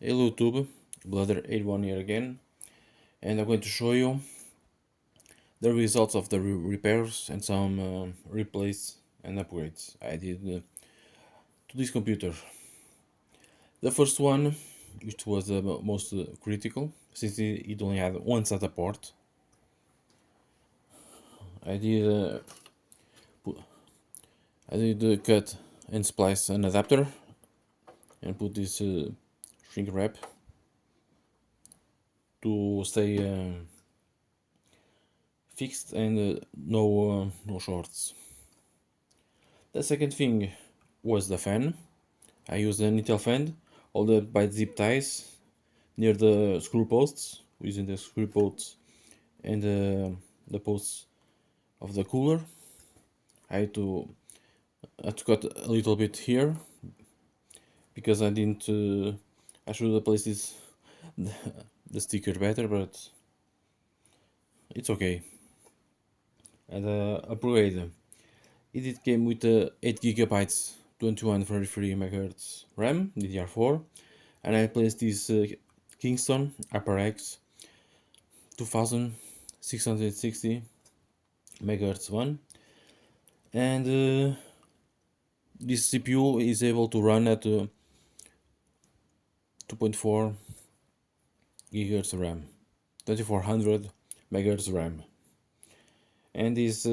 Hello YouTube, Blooder81 here again, and I'm going to show you the results of the repairs and some replays and upgrades I did to this computer. The first one, which was the most critical, since it only had one SATA port, I did cut and splice an adapter and put this shrink wrap to stay fixed and no shorts. The second thing was the fan. I used an Intel fan, held by zip ties near the screw posts, using the screw posts and the posts of the cooler. I had to cut a little bit here because I didn't. I should have placed this the sticker better, but it's okay. And upgrade. It came with 8 gigabytes 2133 MHz RAM DDR4, and I placed this Kingston HyperX 2660 MHz one, and this CPU is able to run at 2.4 GHz RAM, 2400 MHz RAM, and this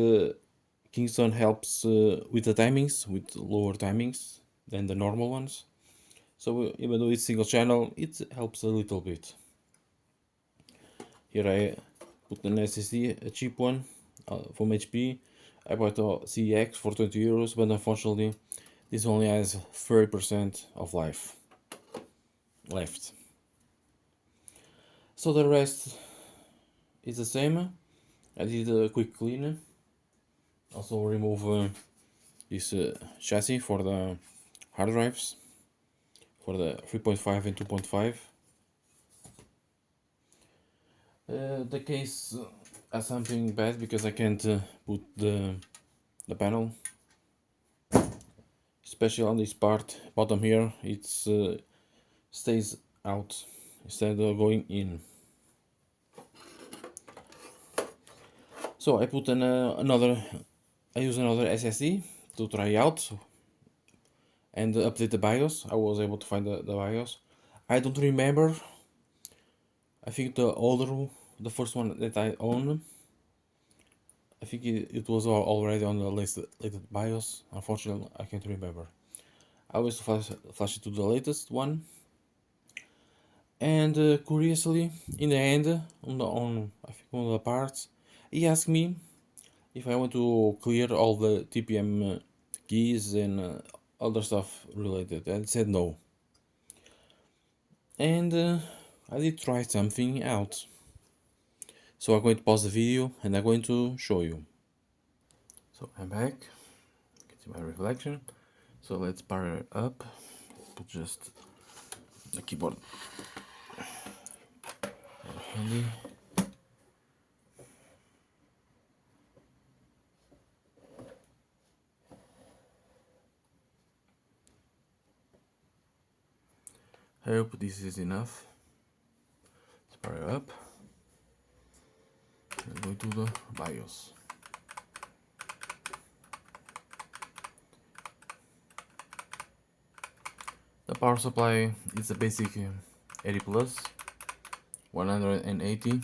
Kingston helps with the timings, with lower timings than the normal ones. So even though it's single channel, it helps a little bit. Here I put an SSD, a cheap one from HP. I bought a CX for 20 euros, but unfortunately this only has 30% of life left. So the rest is the same. I did a quick clean. Also remove this chassis for the hard drives, for the 3.5 and 2.5. The case has something bad because I can't put the panel, especially on this part bottom here. It stays out instead of going in. So I put I use another SSD to try out and update the BIOS. I was able to find the BIOS. I don't remember. I think the first one that I own, I think it was already on the latest BIOS. Unfortunately, I can't remember. I always flash it to the latest one. And curiously, in the end, I think on the parts, he asked me if I want to clear all the TPM keys and other stuff related. I said no. And I did try something out. So I'm going to pause the video and I'm going to show you. So I'm back. You can see my reflection. So let's power it up. Put just the keyboard handy. I hope this is enough. Let's power it up. And go to the BIOS. The power supply is a basic 80 plus 180.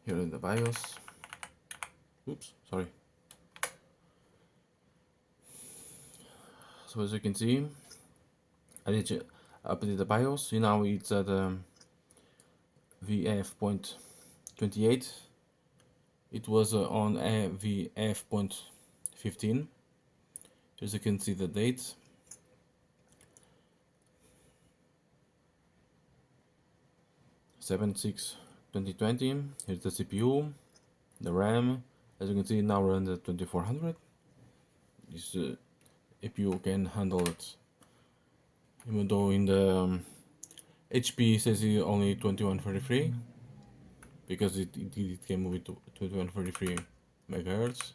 Here in the BIOS. Oops, sorry. So as you can see, I did update the BIOS. Now it's at VF.28. It was on VF.15. As you can see the date. (7/6/2020). Here's the CPU, the RAM. As you can see, now runs at 2400. This CPU can handle it, even though in the HP says it only 2133, because it came with 2133 megahertz.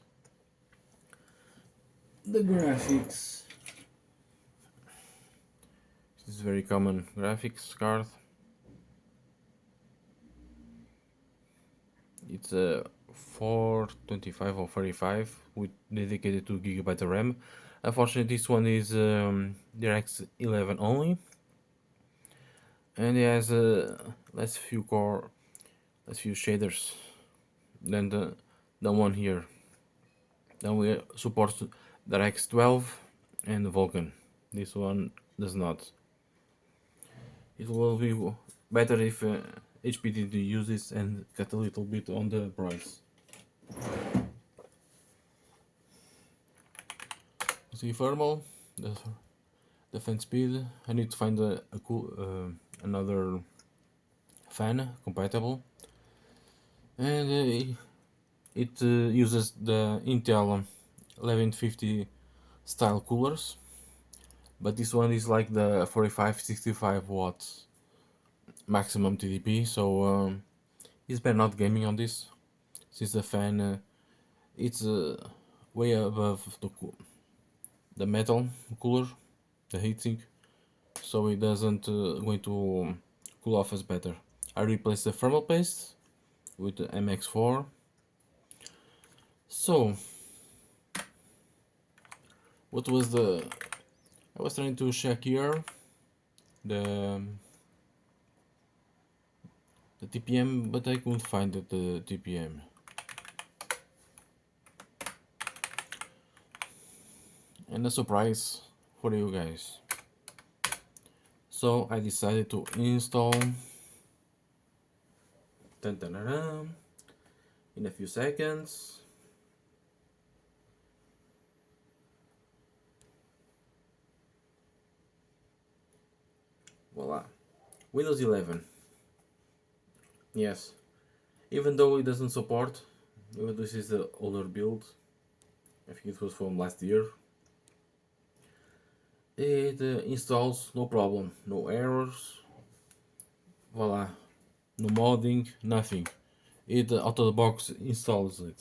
The graphics This is very common graphics card. It's a 425 or 35 with dedicated 2 GB of RAM. Unfortunately, this one is DirectX 11 only, and it has less few shaders than the one here. Then we support DirectX 12 and Vulkan. This one does not. It will be better if HP did use this and cut a little bit on the price. See thermal, the fan speed. I need to find a cool another fan compatible, and it uses the Intel 1150 style coolers, but this one is like the 45-65 watts maximum TDP, so it's better not gaming on this, since the fan it's way above the metal cooler, the heatsink, so it doesn't going to cool off as better. I replaced the thermal paste with the MX4. So what was I was trying to check here the TPM, but I couldn't find the TPM. And a surprise for you guys. So I decided to install in a few seconds. Voila, Windows 11. Yes, even though it doesn't support, even this is the older build, I think it was from last year, it installs no problem, no errors, voila, no modding, nothing. It out of the box installs it.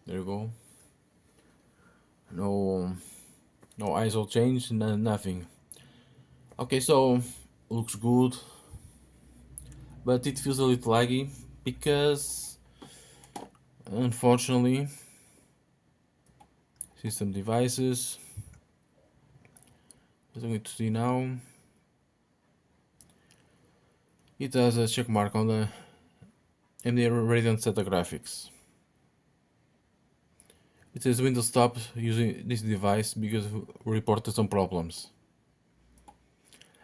There you go. No ISO change, nothing. Okay, so looks good, but it feels a little laggy because unfortunately system devices, as I'm going to see now, it has a check mark on the AMD Radeon set of graphics. It says Windows stopped using this device because we reported some problems.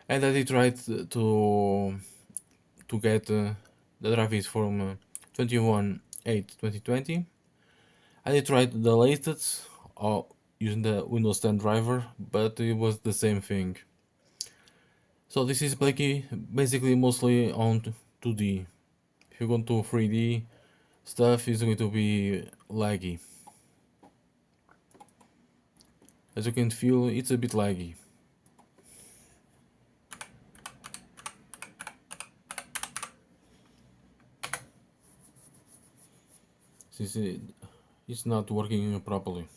And I did try to get the graphics from 21/8/2020. I did try the latest using the Windows 10 driver, but it was the same thing. So this is basically mostly on 2D. If you go to 3D, stuff is going to be laggy. As you can feel, it's a bit laggy. Since it's not working properly.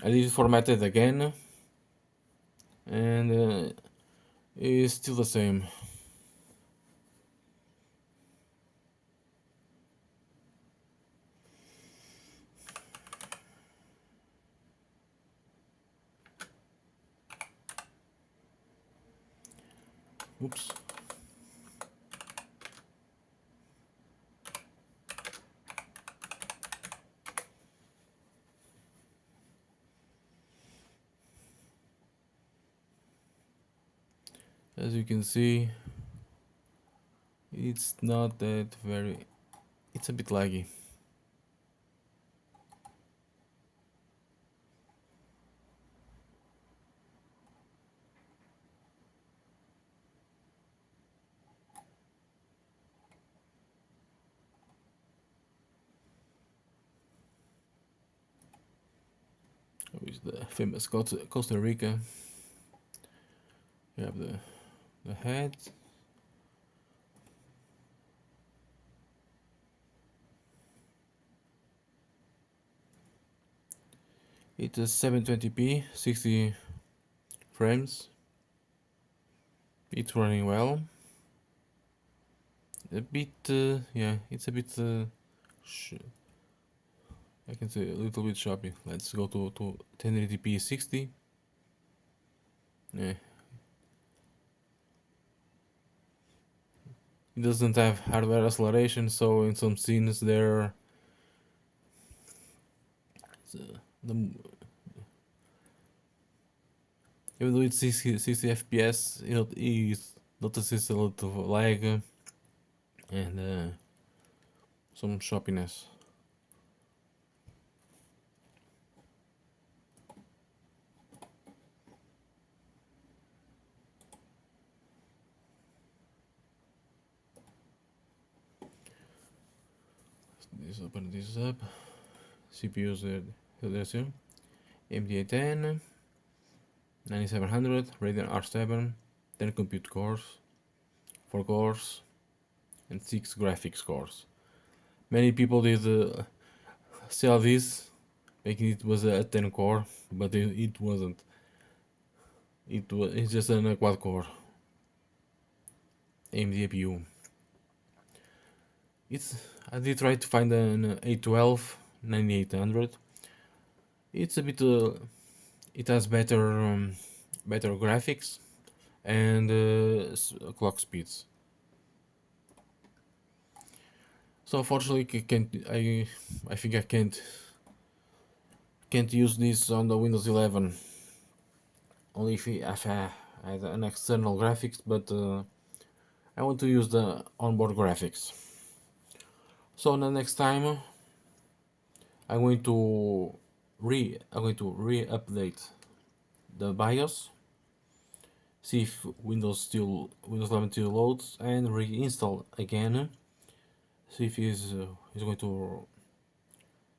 I did format it again, and it's still the same. Oops. As you can see, it's not that very, it's a bit laggy. With the famous Costa Rica, you have the head, It is 720p, 60 frames. It's running well. A bit, yeah, it's a bit, I can say a little bit choppy. Let's go to 1080p 60. Yeah. It doesn't have hardware acceleration, so in some scenes there, the, even though it's 60 FPS, it notices a lot of lag and some choppiness. Let's open this up. CPUs there's AMD 10, 9700, Radeon R7, 10 compute cores, 4 cores, and 6 graphics cores. Many people did sell this, making it was a 10 core, but it wasn't. It's just a quad core AMD APU. I did try to find an 812 9800. It's a bit it has better graphics and clock speeds. So unfortunately, I think I can't use this on the Windows 11. Only if I had an external graphics, but I want to use the onboard graphics. So the next time I'm going to re-update the BIOS, see if Windows 11 still loads, and reinstall again. See if he's going to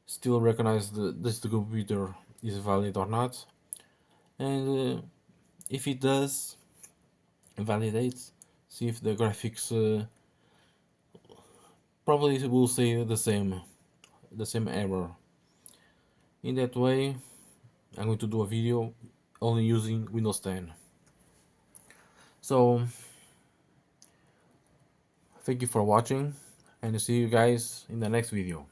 still recognize this the computer is valid or not, and if it does validate, see if the graphics probably will say the same error. In that way, I'm going to do a video only using Windows 10. So thank you for watching, and see you guys in the next video.